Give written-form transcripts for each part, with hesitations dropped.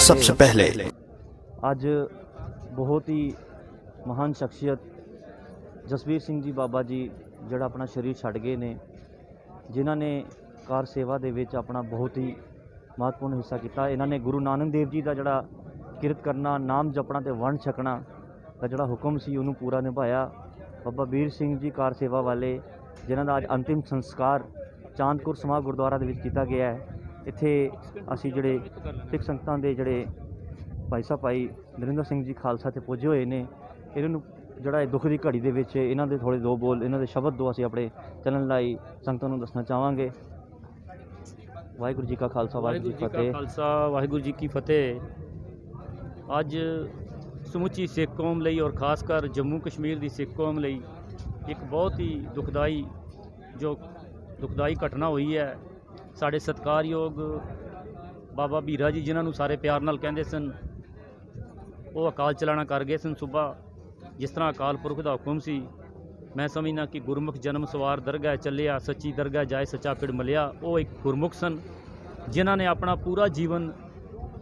सबसे पहले। ਅੱਜ ਬਹੁਤ ਹੀ ਮਹਾਨ ਸ਼ਖਸੀਅਤ ਜਸਵੀਰ ਸਿੰਘ ਜੀ ਬਾਬਾ ਜੀ ਜਿਹੜਾ ਆਪਣਾ ਸਰੀਰ ਛੱਡ ਗਏ ਨੇ, ਜਿਨ੍ਹਾਂ ਨੇ ਕਾਰ ਸੇਵਾ ਦੇ ਵਿੱਚ ਆਪਣਾ ਬਹੁਤ ਹੀ ਮਹੱਤਵਪੂਰਨ ਹਿੱਸਾ ਕੀਤਾ। ਇਹਨਾਂ ਨੇ ਗੁਰੂ ਨਾਨਕ ਦੇਵ ਜੀ ਦਾ ਜਿਹੜਾ ਕਿਰਤ ਕਰਨਾ, ਨਾਮ ਜਪਣਾ ਤੇ ਵੰਡ ਛਕਣਾ ਦਾ ਜਿਹੜਾ ਹੁਕਮ ਸੀ ਉਹਨੂੰ ਪੂਰਾ ਨਿਭਾਇਆ। ਬਾਬਾ ਵੀਰ ਸਿੰਘ ਜੀ ਕਾਰ ਸੇਵਾ ਵਾਲੇ, ਜਿਨ੍ਹਾਂ ਦਾ ਅੱਜ ਅੰਤਿਮ ਸੰਸਕਾਰ ਚਾਂਦਪੁਰ ਸਮਾਧ ਗੁਰਦੁਆਰਾ ਦੇ ਵਿੱਚ ਕੀਤਾ ਗਿਆ ਹੈ। ਇੱਥੇ ਅਸੀਂ ਜਿਹੜੇ ਸਿੱਖ ਸੰਗਤਾਂ ਦੇ ਜਿਹੜੇ ਭਾਈ ਸਾਹਿਬ ਭਾਈ ਨਰਿੰਦਰ ਸਿੰਘ ਜੀ ਖਾਲਸਾ ਤੇ ਪੁੱਜੇ ਹੋਏ ਨੇ, ਇਹਨਾਂ ਨੂੰ ਜਿਹੜਾ ਇਹ ਦੁੱਖ ਦੀ ਘੜੀ ਦੇ ਵਿੱਚ ਇਹਨਾਂ ਦੇ ਥੋੜ੍ਹੇ ਦੋ ਬੋਲ, ਇਹਨਾਂ ਦੇ ਸ਼ਬਦ ਦੋ ਅਸੀਂ ਆਪਣੇ ਚੈਨਲ ਲਈ ਸੰਗਤਾਂ ਨੂੰ ਦੱਸਣਾ ਚਾਹਾਂਗੇ। ਵਾਹਿਗੁਰੂ ਜੀ ਕਾ ਖਾਲਸਾ, ਵਾਹਿਗੁਰੂ ਜੀ ਕੀ ਫਤਿਹ। ਖਾਲਸਾ, ਵਾਹਿਗੁਰੂ ਜੀ ਕੀ ਫਤਿਹ। ਅੱਜ ਸਮੁੱਚੀ ਸਿੱਖ ਕੌਮ ਲਈ ਔਰ ਖਾਸ ਕਰ ਜੰਮੂ ਕਸ਼ਮੀਰ ਦੀ ਸਿੱਖ ਕੌਮ ਲਈ ਇੱਕ ਬਹੁਤ ਹੀ ਦੁਖਦਾਈ ਘਟਨਾ ਹੋਈ ਹੈ। ਸਾਡੇ ਸਤਿਕਾਰਯੋਗ ਬਾਬਾ ਵੀਰਾ ਜੀ, ਜਿਨ੍ਹਾਂ ਨੂੰ ਸਾਰੇ ਪਿਆਰ ਨਾਲ ਕਹਿੰਦੇ ਸਨ, ਉਹ ਅਕਾਲ ਚਲਾਣਾ ਕਰ ਗਏ ਸਨ ਸੁਬਾ। ਜਿਸ ਤਰ੍ਹਾਂ ਅਕਾਲ ਪੁਰਖ ਦਾ ਹੁਕਮ ਸੀ, ਮੈਂ ਸਮਝਦਾ ਕਿ ਗੁਰਮੁਖ ਜਨਮ ਸਵਾਰ ਦਰਗਾਹ ਚੱਲਿਆ, ਸੱਚੀ ਦਰਗਾਹ ਜਾਏ ਸੱਚਾ ਪਿੜ ਮਿਲਿਆ। ਉਹ ਇੱਕ ਗੁਰਮੁਖ ਸਨ, ਜਿਨ੍ਹਾਂ ਨੇ ਆਪਣਾ ਪੂਰਾ ਜੀਵਨ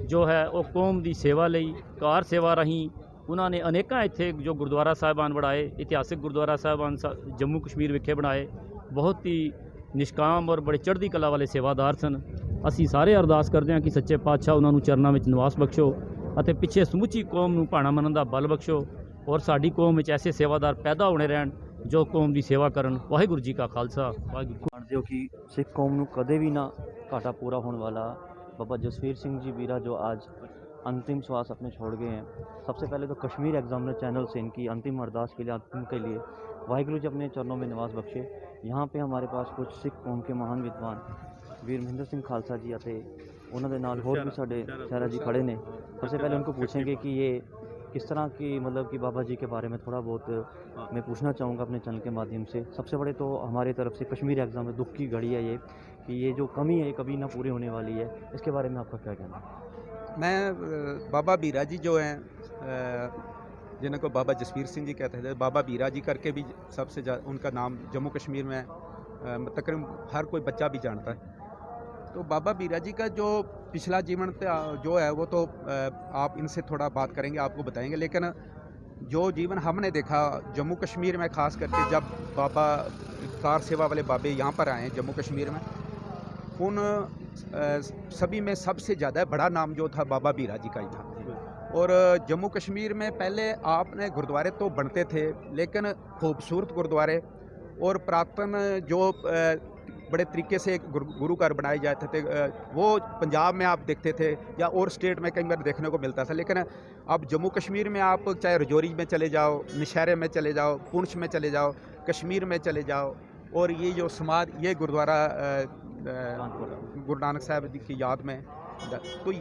ਜੋ ਹੈ ਉਹ ਕੌਮ ਦੀ ਸੇਵਾ ਲਈ ਕਾਰ ਸੇਵਾ ਰਾਹੀਂ ਉਹਨਾਂ ਨੇ ਅਨੇਕਾਂ ਇੱਥੇ ਜੋ ਗੁਰਦੁਆਰਾ ਸਾਹਿਬਾਨ ਬਣਾਏ, ਇਤਿਹਾਸਿਕ ਗੁਰਦੁਆਰਾ ਸਾਹਿਬਾਨ ਜੰਮੂ ਕਸ਼ਮੀਰ ਵਿਖੇ ਬਣਾਏ। ਬਹੁਤ ਹੀ ਨਿਸ਼ਕਾਮ ਔਰ ਬੜੇ ਚੜ੍ਹਦੀ ਕਲਾ ਵਾਲੇ ਸੇਵਾਦਾਰ ਸਨ। ਅਸੀਂ ਸਾਰੇ ਅਰਦਾਸ ਕਰਦੇ ਹਾਂ ਕਿ ਸੱਚੇ ਪਾਤਸ਼ਾਹ ਉਹਨਾਂ ਨੂੰ ਚਰਨਾਂ ਵਿੱਚ ਨਿਵਾਸ ਬਖਸ਼ੋ ਅਤੇ ਪਿੱਛੇ ਸਮੁੱਚੀ ਕੌਮ ਨੂੰ ਭਾਣਾ ਮੰਨਣ ਦਾ ਬਲ ਬਖਸ਼ੋ ਔਰ ਸਾਡੀ ਕੌਮ ਵਿੱਚ ਐਸੇ ਸੇਵਾਦਾਰ ਪੈਦਾ ਹੋਣੇ ਰਹਿਣ ਜੋ ਕੌਮ ਦੀ ਸੇਵਾ ਕਰਨ। ਵਾਹਿਗੁਰੂ ਜੀ ਕਾ ਖਾਲਸਾ, ਵਾਹਿਗੁਰੂ। ਜਾਣਦੇ ਹੋ ਕਿ ਸਿੱਖ ਕੌਮ ਨੂੰ ਕਦੇ ਵੀ ਨਾ घाटा पूरा होने वाला बाबा जसवीर सिंह जी बीरा जो आज अंतिम श्वास अपने छोड़ गए हैं। सबसे पहले तो कश्मीर एग्जामिनर चैनल से इनकी अंतिम अरदास के लिए वाहिगुरू जी अपने चरणों में निवास बख्शे। यहाँ पे हमारे पास कुछ सिख कौम के महान विद्वान वीर महेंद्र सिंह खालसा जी ਅਤੇ ਉਹਨਾਂ ਦੇ ਨਾਲ ਹੋਰ ਵੀ ਸਾਡੇ शहरा जी खड़े ने। सबसे पहले उनको पूछेंगे कि ये किस तरह की मतलब कि बाबा जी के बारे में थोड़ा बहुत मैं पूछना चाहूँगा अपने चैनल के माध्यम से। सबसे बड़े तो हमारी तरफ से कश्मीर एग्ज़ाम में दुख की घड़ी है ये, कि ये जो कमी है कभी ना पूरी होने वाली है। इसके बारे में आपका क्या कहना है? मैं बाबा बीरा जी जो हैं, जिनको बाबा जसवीर सिंह जी कहते थे, बाबा बीरा जी करके भी सबसे ज़्यादा उनका नाम जम्मू कश्मीर में तकरीबन हर कोई बच्चा भी जानता है। तो बाबा बीरा जी का जो पिछला जीवन जो है वो तो आप इनसे थोड़ा बात करेंगे, आपको बताएंगे। लेकिन जो जीवन हमने देखा जम्मू कश्मीर में, ख़ास करके जब बाबा कार सेवा वाले बाबे यहाँ पर आए जम्मू कश्मीर में, उन सभी में सबसे ज़्यादा बड़ा नाम जो था बाबा बीरा जी का ही था। और जम्मू कश्मीर में पहले आपने गुरुद्वारे तो बनते थे, लेकिन खूबसूरत गुरुद्वारे और पुरातन जो बड़े तरीके से गुरु घर बनाए जाते थे, वो पंजाब में आप देखते थे या और स्टेट में कई बार देखने को मिलता था। लेकिन अब जम्मू कश्मीर में आप चाहे रजौरी में चले जाओ, नौशहरे में चले जाओ, पुंछ में चले जाओ, कश्मीर में चले जाओ, और ये जो समाज, ये गुरुद्वारा गुरु नानक साहब जी की याद में, तो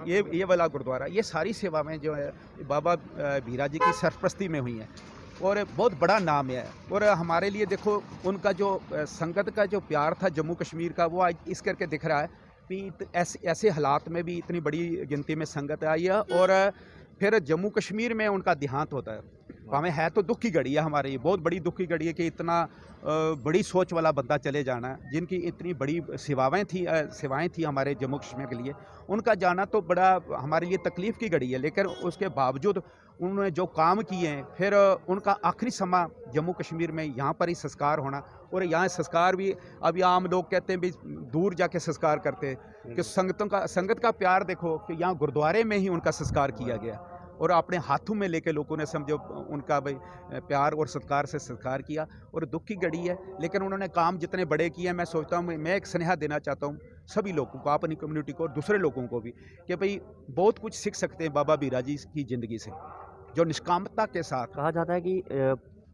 ये वाला गुरुद्वारा, ये सारी सेवाएं जो है बाबा बीरा जी की सरपरस्ती में हुई हैं और बहुत बड़ा नाम है। और हमारे लिए देखो उनका जो संगत का जो प्यार था जम्मू कश्मीर का, वो आज इस करके दिख रहा है कि ऐसे हालात में भी इतनी बड़ी गिनती में संगत आई है। और फिर जम्मू कश्मीर में उनका देहांत होता है। हमें है तो दुख की घड़ी है, हमारे ये बहुत बड़ी दुख की घड़ी है कि इतना बड़ी सोच वाला बंदा चले जाना, जिनकी इतनी बड़ी सेवाएं थी हमारे जम्मू कश्मीर के लिए, उनका जाना तो बड़ा हमारे लिए तकलीफ़ की घड़ी है। लेकिन उसके बावजूद उन्होंने जो काम किए हैं, फिर उनका आखिरी समा जम्मू कश्मीर में यहाँ पर ही संस्कार होना, और यहाँ संस्कार भी अभी आम लोग कहते हैं भी दूर जाके संस्कार करते हैं, कि संगत का प्यार देखो कि यहाँ गुरुद्वारे में ही उनका संस्कार किया गया और अपने हाथों में लेके लोगों ने समझो उनका भाई प्यार और सत्कार से संस्कार किया। और दुख की घड़ी है, लेकिन उन्होंने काम जितने बड़े किए हैं, मैं सोचता हूँ, मैं एक स्नेहा देना चाहता हूँ सभी लोगों को, अपनी कम्युनिटी को और दूसरे लोगों को भी, कि भाई बहुत कुछ सीख सकते हैं बाबा बीरा जी की ज़िंदगी से, जो निष्कामता के साथ। कहा जाता है कि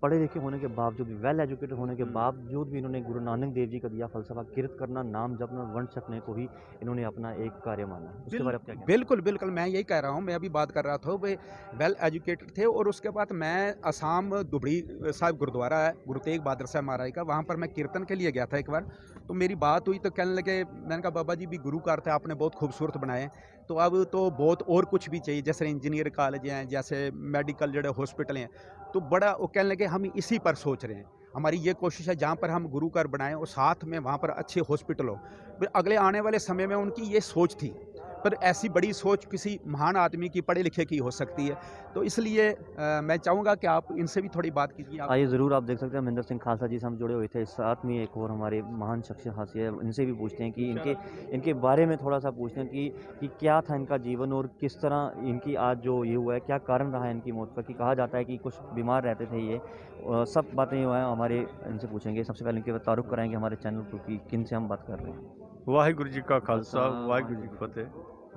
पढ़े लिखे होने के बावजूद भी, वेल एजुकेटेड होने के बावजूद भी इन्होंने गुरु नानक देव जी का दिया फलसफा किरत करना, नाम जपना, वंश छकने को ही इन्होंने अपना एक कार्य माना। उसके बारे में क्या कहना? बिल्कुल बिल्कुल, मैं यही कह रहा हूँ। मैं अभी बात कर रहा था, वे वेल एजुकेटेड थे। और उसके बाद मैं असम दुबड़ी साहिब गुरुद्वारा है गुरु तेग बहादुर साहब महाराज का, वहाँ पर मैं कीर्तन के लिए गया था एक बार। तो मेरी बात हुई तो कहने लगे, मैंने कहा बाबा जी भी गुरु कार थे, आपने बहुत खूबसूरत बनाए, तो अब तो बहुत और कुछ भी चाहिए, जैसे इंजीनियर कॉलेज हैं, जैसे मेडिकल जो हॉस्पिटल हैं, तो बड़ा वो कहने लगे हम इसी पर सोच रहे हैं। हमारी ये कोशिश है जहाँ पर हम गुरु घर बनाएं और साथ में वहाँ पर अच्छे हॉस्पिटल हो। फिर अगले आने वाले समय में उनकी ये सोच थी। पर ऐसी बड़ी सोच किसी महान आदमी की, पढ़े लिखे की हो सकती है। तो इसलिए मैं चाहूँगा कि आप इनसे भी थोड़ी बात कीजिए। आप आइए ज़रूर, आप देख सकते हैं महेंद्र सिंह खालसा जी से हम जुड़े हुए थे। साथ में एक और हमारे महान शख्सियत हासिल है, इनसे भी पूछते हैं कि इनके बारे में थोड़ा सा पूछते हैं कि क्या था इनका जीवन और किस तरह इनकी आज जो ये हुआ है, क्या कारण रहा है इनकी मौत का। कि कहा जाता है कि कुछ बीमार रहते थे ये, सब बातें जो हैं हमारे इनसे पूछेंगे। सबसे पहले इनके तारुफ कराएंगे हमारे चैनल पर कि किन से हम बात कर रहे हैं। वाहिगुरु जी का खालसा, वाहिगुरु जी की फतेह।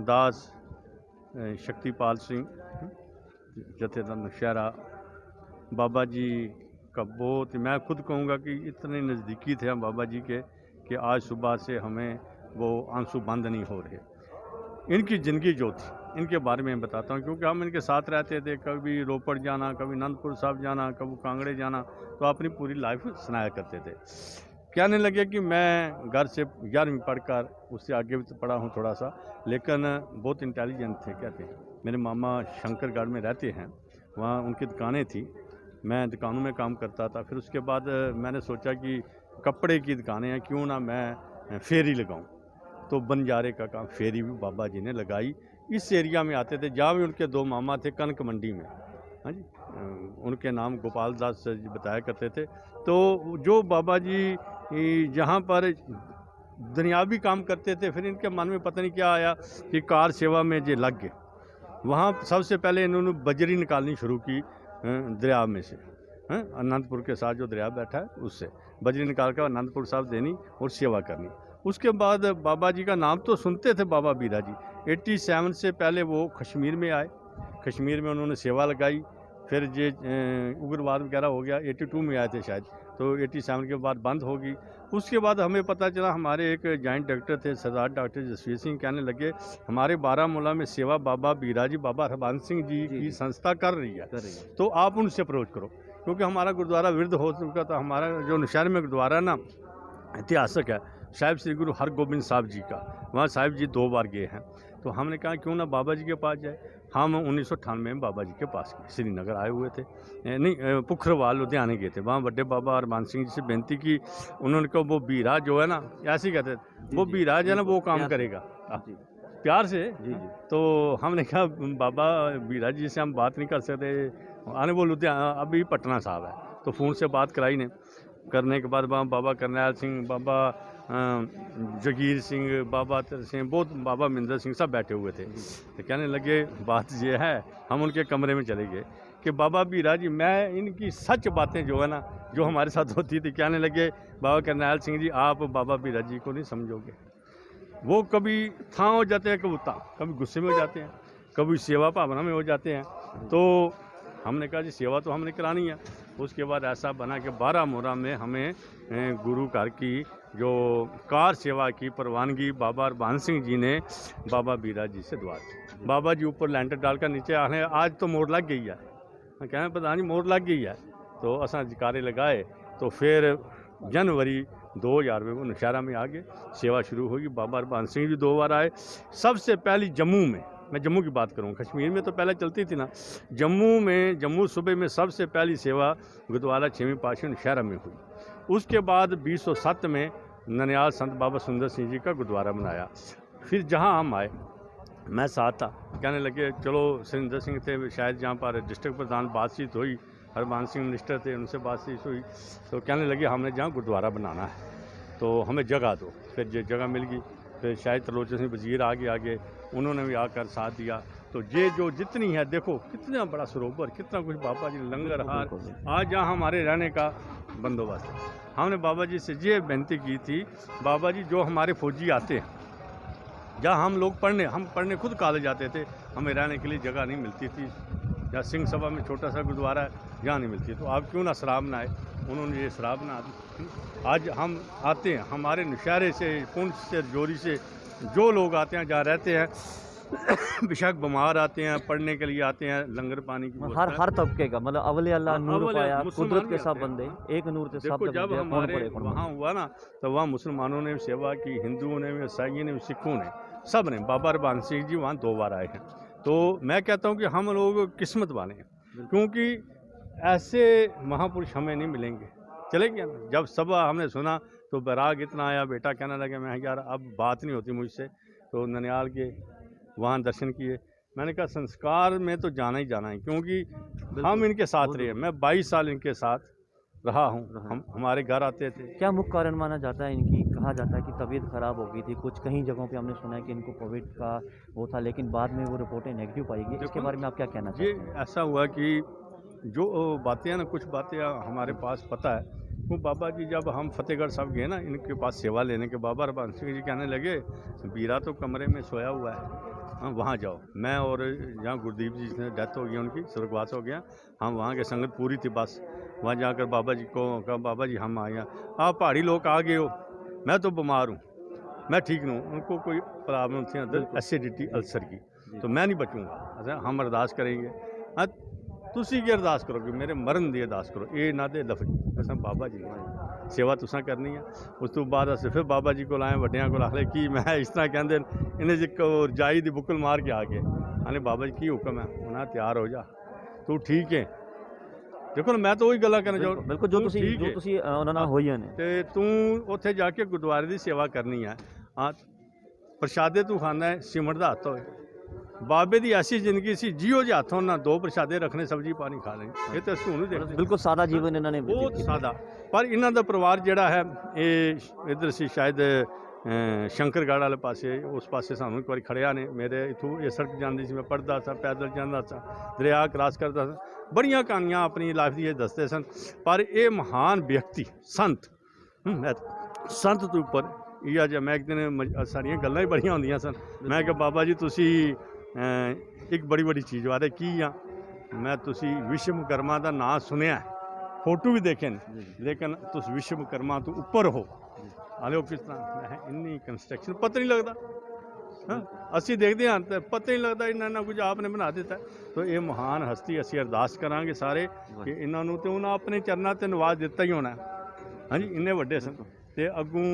दास शक्तिपाल सिंह, जथेदार नौशहरा। बाबा जी का बहुत, मैं खुद कहूँगा कि इतने नज़दीकी थे हम बाबा जी के कि आज सुबह से हमें वो आंसू बंद नहीं हो रहे। इनकी ज़िंदगी जो थी, इनके बारे में बताता हूँ, क्योंकि हम इनके साथ रहते थे। कभी रोपड़ जाना, कभी आनंदपुर साहब जाना, कभी कांगड़े जाना, तो अपनी पूरी लाइफ सुनाया करते थे। कहने लगे कि मैं घर से 11वीं पढ़कर, उससे आगे भी तो पढ़ा हूँ थोड़ा सा, लेकिन बहुत इंटेलिजेंट थे कहते हैं। मेरे मामा शंकरगढ़ में रहते हैं, वहाँ उनकी दुकानें थी, मैं दुकानों में काम करता था। फिर उसके बाद मैंने सोचा कि कपड़े की दुकानें हैं, क्यों ना मैं फेरी लगाऊं। तो बंजारे का काम फेरी भी बाबा जी ने लगाई। इस एरिया में आते थे, जहाँ भी उनके 2 मामा थे कनक मंडी में, हाँ जी, उनके नाम गोपाल दास जी बताया करते थे। तो जो बाबा जी जहाँ पर दुनियावी काम करते थे, फिर इनके मन में पता नहीं क्या आया कि कार सेवा में जे लग गए। वहाँ सबसे पहले इन्होंने बजरी निकालनी शुरू की दरिया में से, अनंतपुर के साथ जो दरिया बैठा है उससे बजरी निकाल कर अनंतपुर साहब देनी और सेवा करनी। उसके बाद बाबा जी का नाम तो सुनते थे बाबा बीरा जी। 87 से पहले वो कश्मीर में आए, कश्मीर में उन्होंने सेवा लगाई। फिर ये उग्रवाद वगैरह हो गया, 82 में आए थे शायद, तो 87 के बाद बंद होगी। उसके बाद हमें पता चला, हमारे एक जॉइंट डॉक्टर थे सरदार डॉक्टर जसवीर सिंह, कहने लगे हमारे बारामूला में सेवा बाबा बीरा जी, बाबा हरबंस सिंह जी की संस्था कर रही है, तो आप उनसे अप्रोच करो। क्योंकि हमारा गुरुद्वारा विरुद्ध हो चुका था। हमारा जो नौशहरे में गुरुद्वारा ना ऐतिहासिक है, साहिब श्री गुरु हरगोबिंद साहब जी का, वहाँ साहिब जी 2 बार गए हैं। तो हमने कहा क्यों ना बाबा जी के पास जाए। हम 1998 में बाबा जी के पास गए, श्रीनगर आए हुए थे, नहीं पुखरवाल लुधियाने गए थे। वहाँ बड़े बाबा हरबंस सिंह जी से बेनती की, उन्होंने कहा वो बीरा जो है ना, ऐसे ही कहते थे, वो बीरा जो है ना वो काम करेगा प्यार से। जी। तो हमने कहा बाबा बीरा जी से हम बात नहीं कर सकते, आने वो लुधियाना अभी पटना साहब है। तो फ़ोन से बात कराई ने, करने के बाद वहाँ बाबा करनैल सिंह, बाबा जगीर सिंह, बाबा तर सिंह, बहुत बाबा महेंद्र सिंह सब बैठे हुए थे। तो कहने लगे बात ये है, हम उनके कमरे में चले गए कि बाबा बीरा जी, मैं इनकी सच बातें जो है ना, जो हमारे साथ होती थी, कहने लगे बाबा करनैल सिंह जी आप बाबा बीरा जी को नहीं समझोगे। वो कभी था हो जाते हैं, कभी गुस्से में हो जाते हैं, कभी सेवा भावना में हो जाते हैं। तो हमने कहा जी सेवा तो हमने करानी है। उसके बाद ऐसा बना कि बारामूला में हमें गुरु घर की जो कार सेवा की परवानगी बाबा हरबंस सिंह जी ने बाबा बीरा जी से दुआ की। बाबा जी ऊपर लैंटर डालकर नीचे आने, आज तो मोड़ लग गई है, कहना पता नहीं मोड़ लग गई है। तो असा जकारे लगाए, तो फिर जनवरी 2000 में वो नौशहरा में आ गए, सेवा शुरू होगी। बाबा हरबंस सिंह जी 2 बार आए। सबसे पहली जम्मू में, मैं जम्मू की बात करूँ, कश्मीर में तो पहले चलती थी ना, जम्मू सूबे में सबसे पहली सेवा गुरुद्वारा 6वीं पातशाही नौशहरा में हुई। उसके बाद 2007 में ननियाल संत बाबा सुंदर सिंह जी का गुरुद्वारा बनाया। फिर जहाँ हम आए, मैं साथ था, कहने लगे चलो, सुरिंदर सिंह थे शायद जहाँ पर डिस्ट्रिक्ट प्रधान, बातचीत हुई, हरबंस सिंह मिनिस्टर थे, उनसे बातचीत हुई। तो कहने लगे हमने जहाँ गुरुद्वारा बनाना है तो हमें जगह दो। फिर ये जगह मिल गई। फिर शायद त्रिलोचन सिंह वजीर आगे उन्होंने भी आकर साथ दिया। तो ये जो जितनी है, देखो कितना बड़ा सरोवर, कितना कुछ बाबा जी लंगर हार, आज जहाँ हमारे रहने का बंदोबस्त है। हमने बाबा जी से ये बेनती की थी, बाबा जी जो हमारे फौजी आते हैं, जहाँ हम लोग पढ़ने खुद कॉलेज जाते थे, हमें रहने के लिए जगह नहीं मिलती थी। या सिंह सभा में छोटा सा गुरुद्वारा है, जहाँ नहीं मिलती, तो आप क्यों ना शराब बनाए। उन्होंने ये शराब बना दी। आज हम आते हैं, हमारे नौशहरे से, पुंछ से, जोरी से जो लोग आते हैं, जहाँ रहते हैं, बेशक बीमार आते हैं, पढ़ने के लिए आते हैं, लंगर पानी की हर तबके का, मतलब अवले अल्लाह नूर पाया, कुदरत के सब बंदे एक नूर से सब। जब हमारे वहाँ हुआ ना, तो वहाँ मुसलमानों ने सेवा की, हिंदुओं ने भी, ईसाइयों ने भी, सिखों ने, सब ने। बाबा हरबंस सिंह जी वहाँ 2 बार आए हैं। तो मैं कहता हूँ कि हम लोग किस्मत वाले हैं, क्योंकि ऐसे महापुरुष हमें नहीं मिलेंगे। चले गया ना, जब सब हमने सुना तो बैराग इतना आया, बेटा कहने लगे मैं यार अब बात नहीं होती मुझसे। तो ननियाल के वहाँ दर्शन किए। मैंने कहा संस्कार में तो जाना ही जाना है, क्योंकि हम इनके साथ रहे। मैं 22 साल इनके साथ रहा हूँ। हम हमारे घर आते थे। क्या मुख्य कारण माना जाता है इनकी? कहा जाता है कि तबीयत खराब हो गई थी, कुछ कहीं जगहों पे हमने सुना है कि इनको कोविड का वो था, लेकिन बाद में वो रिपोर्टें नेगेटिव पाई गई। इसके देखो, बारे में आप क्या कहना ये चाहते हैं? ऐसा हुआ कि जो बातें हैं ना, कुछ बातें हमारे पास पता है। वो बाबा जी जब हम फतेहगढ़ साहब गए ना इनके पास सेवा लेने के, बाबा रबान सिंह जी कहने लगे बीरा तो कमरे में सोया हुआ है, हाँ वहाँ जाओ। मैं और जहाँ गुरदीप जी से डेथ हो गई उनकी, स्वर्गवास हो गया, हम वहाँ के संगत पूरी थी बस। वहाँ जाकर बाबा जी को कहा बाबा जी हम आए हैं, आप पहाड़ी लोग आ गए हो, मैं तो बीमार हूँ, मैं ठीक नहीं हूँ। उनको कोई प्रॉब्लम थी अंदर एसिडिटी अल्सर की, तो मैं नहीं बचूँगा। अच्छा हम अरदास करेंगे, हाँ तुसी की अरदास करोगे, मेरे मरण की अरदास करो, ये ना दे लफज। असा बाबा जी ने सेवा तुसा करनी है। उस तो बाद अस फिर बाबा जी को आए, वड्डियां को आखले कि मैं इस तरह कहते इन्हें जो रजाई की बुकल मार के आ गए, आने बाबा जी की हुक्म है, उन्हें तैयार हो जा, तू ठीक है। देखो ना मैं तो वही गल्लां करना चाहूँ, बिल्कुल जो ਤੁਸੀਂ ਉਹਨਾਂ ਨਾਲ ਹੋਈਆਂ ਨੇ ਤੇ ਤੂੰ ਉੱਥੇ ਜਾ ਕੇ ਗੁਰਦੁਆਰੇ ਦੀ ਸੇਵਾ ਕਰਨੀ ਹੈ। ਹਾਂ ਪ੍ਰਸ਼ਾਦੇ ਤੂੰ ਖਾਣਾ ਹੈ, ਸਿਮਟ ਦਾ ਹੱਥ ਹੋਏ। ਬਾਬੇ ਦੀ ਐਸੀ ਜ਼ਿੰਦਗੀ ਸੀ, ਜਿਉ ਜਿਹੇ ਹੱਥੋਂ ਨਾ ਦੋ ਪ੍ਰਸ਼ਾਦੇ ਰੱਖਣੇ, ਸਬਜ਼ੀ ਪਾਣੀ ਖਾ ਲੈਣੀ। ਇਹ ਤਾਂ ਅਸੀਂ ਹੁਣ ਦੇਖਦੇ ਬਿਲਕੁਲ ਸਾਦਾ ਜੀਵਨ ਇਹਨਾਂ ਨੇ ਬਹੁਤ ਸਾਦਾ। ਪਰ ਇਹਨਾਂ ਦਾ ਪਰਿਵਾਰ ਜਿਹੜਾ ਹੈ ਇਹ ਇੱਧਰ ਸੀ ਸ਼ਾਇਦ ਸ਼ੰਕਰਗੜ੍ਹ ਵਾਲੇ ਪਾਸੇ, ਉਸ ਪਾਸੇ ਸਾਨੂੰ ਇੱਕ ਵਾਰੀ ਖੜਿਆ ਨੇ। ਮੇਰੇ ਇੱਥੋਂ ਇਹ ਸੜਕ ਜਾਂਦੀ ਸੀ, ਮੈਂ ਪੜ੍ਹਦਾ ਸਾਂ, ਪੈਦਲ ਜਾਂਦਾ ਸਾਂ, ਦਰਿਆ ਕ੍ਰਾਸ ਕਰਦਾ ਸਾਂ। ਬੜੀਆਂ ਕਹਾਣੀਆਂ ਆਪਣੀ ਲਾਈਫ ਦੀ ਇਹ ਦੱਸਦੇ ਸਨ। ਪਰ ਇਹ ਮਹਾਨ ਵਿਅਕਤੀ ਸੰਤ ਸੰਤ ਤੋਂ ਉੱਪਰ ਇਹ ਅੱਜ ਮੈਂ ਇੱਕ ਦਿਨ ਸਾਰੀਆਂ ਗੱਲਾਂ ਹੀ ਬੜੀਆਂ ਹੁੰਦੀਆਂ ਸਨ। ਮੈਂ ਕਿਹਾ ਬਾਬਾ ਜੀ ਤੁਸੀਂ ਇੱਕ ਬੜੀ ਵੱਡੀ ਚੀਜ਼ ਵਾਦੇ ਕੀ ਆ। ਮੈਂ ਤੁਸੀਂ ਵਿਸ਼ਵਕਰਮਾ ਦਾ ਨਾਂ ਸੁਣਿਆ, ਫੋਟੋ ਵੀ ਦੇਖੇ ਨੇ, ਲੇਕਿਨ ਤੁਸੀਂ ਵਿਸ਼ਵਕਰਮਾ ਤੋਂ ਉੱਪਰ ਹੋ। ਹਾਲੇ ਉਹ ਕਿਸ ਤਰ੍ਹਾਂ ਮੈਂ ਇੰਨੀ ਕੰਸਟਰਕਸ਼ਨ ਪਤਾ ਨਹੀਂ ਲੱਗਦਾ। ਹਾਂ ਅਸੀਂ ਦੇਖਦੇ ਹਾਂ ਤਾਂ ਪਤਾ ਨਹੀਂ ਲੱਗਦਾ ਇੰਨਾ ਕੁਝ ਆਪ ਨੇ ਬਣਾ ਦਿੱਤਾ। ਤੋ ਇਹ ਮਹਾਨ ਹਸਤੀ ਅਸੀਂ ਅਰਦਾਸ ਕਰਾਂਗੇ ਸਾਰੇ ਕਿ ਇਹਨਾਂ ਨੂੰ, ਤੇ ਉਹਨਾਂ ਆਪਣੇ ਚਰਨਾਂ 'ਤੇ ਨਿਵਾਸ ਦਿੱਤਾ ਹੀ ਹੋਣਾ। ਹਾਂਜੀ ਇੰਨੇ ਵੱਡੇ ਸਨ, ਤੇ ਅੱਗੋਂ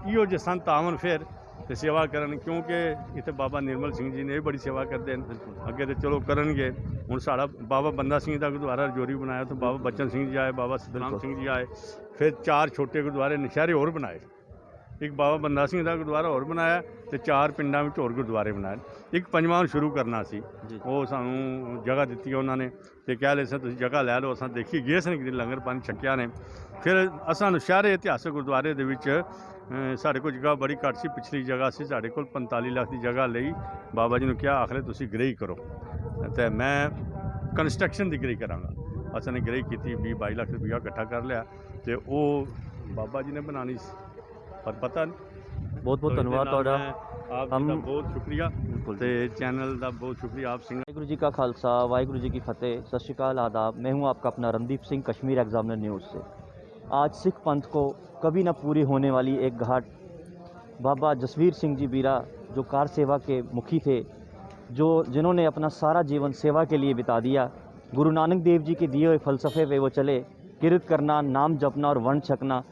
ਇਹੋ ਜਿਹੇ ਸੰਤ ਆਵਣ ਫਿਰ ਤੇ ਸੇਵਾ ਕਰਨ, ਕਿਉਂਕਿ ਇੱਥੇ ਬਾਬਾ ਨਿਰਮਲ ਸਿੰਘ ਜੀ ਨੇ ਇਹ ਬੜੀ ਸੇਵਾ ਕਰਦੇ ਨੇ। ਅੱਗੇ ਤੇ ਚਲੋ ਕਰਨਗੇ। ਹੁਣ ਸਾਡਾ ਬਾਬਾ ਬੰਦਾ ਸਿੰਘ ਦਾ ਗੁਰਦੁਆਰਾ ਰਜੌਰੀ ਬਣਾਇਆ, ਉੱਥੇ ਬਾਬਾ ਬਚਨ ਸਿੰਘ ਜੀ ਆਏ, ਬਾਬਾ ਸਤਨਾਮ ਸਿੰਘ ਜੀ ਆਏ। ਫਿਰ 4 ਛੋਟੇ ਗੁਰਦੁਆਰੇ ਨਸ਼ਹਿਰੇ ਹੋਰ ਬਣਾਏ। ਇੱਕ ਬਾਬਾ ਬੰਦਾ ਸਿੰਘ ਦਾ ਗੁਰਦੁਆਰਾ ਹੋਰ ਬਣਾਇਆ, ਤੇ 4 ਪਿੰਡਾਂ ਵਿੱਚ ਹੋਰ ਗੁਰਦੁਆਰੇ ਬਣਾਏ। ਇੱਕ 5ਵਾਂ ਸ਼ੁਰੂ ਕਰਨਾ ਸੀ, ਉਹ ਸਾਨੂੰ ਜਗ੍ਹਾ ਦਿੱਤੀ ਉਹਨਾਂ ਨੇ, ਤੇ ਕਹਿ ਲਏ ਸੀ ਤੁਸੀਂ ਜਗ੍ਹਾ ਲੈ ਲਓ। ਅਸਾਂ ਦੇਖੀ ਗਏ ਸਨ, ਕਿ ਲੰਗਰ ਪਾਣੀ ਛਕਿਆ ਨੇ। ਫਿਰ ਅਸਾਂ ਨਸ਼ਹਿਰੇ ਇਤਿਹਾਸਕ ਗੁਰਦੁਆਰੇ ਦੇ ਵਿੱਚ ਸਾਡੇ ਕੋਲ ਜਗ੍ਹਾ ਬੜੀ ਘੱਟ ਸੀ, ਪਿਛਲੀ ਜਗ੍ਹਾ ਸੀ ਸਾਡੇ ਕੋਲ 45 ਲੱਖ ਦੀ ਜਗ੍ਹਾ ਲਈ। ਬਾਬਾ ਜੀ ਨੂੰ ਕਿਹਾ ਆਖਰੇ ਤੁਸੀਂ ਗ੍ਰਹਿ ਕਰੋ, ਤੇ ਮੈਂ ਕੰਸਟਰਕਸ਼ਨ ਦੀ ਗ੍ਰਹਿ ਕਰਾਂਗਾ। ਅਸਾਂ ਨੇ ਗ੍ਰਹਿ ਕੀਤੀ, 20-22 ਲੱਖ ਰੁਪਈਆ ਇਕੱਠਾ ਕਰ ਲਿਆ, ਤੇ ਉਹ ਬਾਬਾ ਜੀ ਨੇ ਬਣਾਉਣੀ ਸੀ, ਪਰ ਪਤਾ ਨਹੀਂ। ਬਹੁਤ ਬਹੁਤ ਧੰਨਵਾਦ ਤੁਹਾਡਾ। ਆਪ ਜੀ ਦਾ ਬਹੁਤ ਸ਼ੁਕਰੀਆ, ਤੇ चैनल का बहुत शुक्रिया आप सिंह। वाहिगुरू जी का खालसा वाहिगुरू जी की फतेह। सत श्री अकाल, आदाब। मैं हूं आपका अपना रणदीप सिंह, कश्मीर एग्जामिनर न्यूज़ से। आज सिख पंथ को कभी न पूरी होने वाली एक घाट, बाबा जसवीर सिंह जी बीरा जो कार सेवा के मुखी थे, जिन्होंने अपना सारा जीवन सेवा के लिए बिता दिया। गुरु नानक देव जी के दिए हुए फ़लसफ़े पे वो चले, किरत करना, नाम जपना और वर्ण छकना।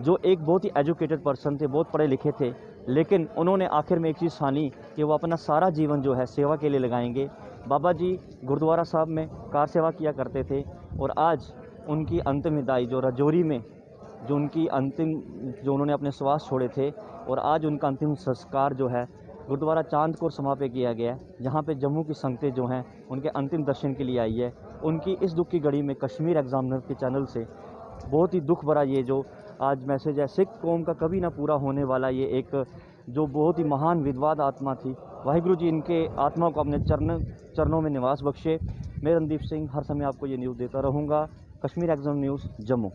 जो एक बहुत ही एजुकेटेड पर्सन थे, बहुत पढ़े लिखे थे, लेकिन उन्होंने आखिर में एक चीज़ ठानी कि वो अपना सारा जीवन जो है सेवा के लिए लगाएंगे। बाबा जी गुरुद्वारा साहब में कार सेवा किया करते थे, और आज उनकी अंतिम विदाई जो रजौरी में, जो उनकी अंतिम, जो उन्होंने अपने श्वास छोड़े थे, और आज उनका अंतिम संस्कार जो है गुरुद्वारा चांदकोर समा पे किया गया है, जहाँ पे जम्मू की संगतें जो हैं उनके अंतिम दर्शन के लिए आई है। उनकी इस दुख की घड़ी में कश्मीर एग्जामिनर के चैनल से बहुत ही दुख भरा ये जो आज मैसेज है, सिख कौम का कभी ना पूरा होने वाला ये एक जो बहुत ही महान विद्वान आत्मा थी, वाहिगुरु जी इनके आत्मा को अपने चरणों में निवास बख्शे। मैं रणदीप सिंह हर समय आपको ये न्यूज़ देता रहूँगा। Kashmir exam news, Jammu.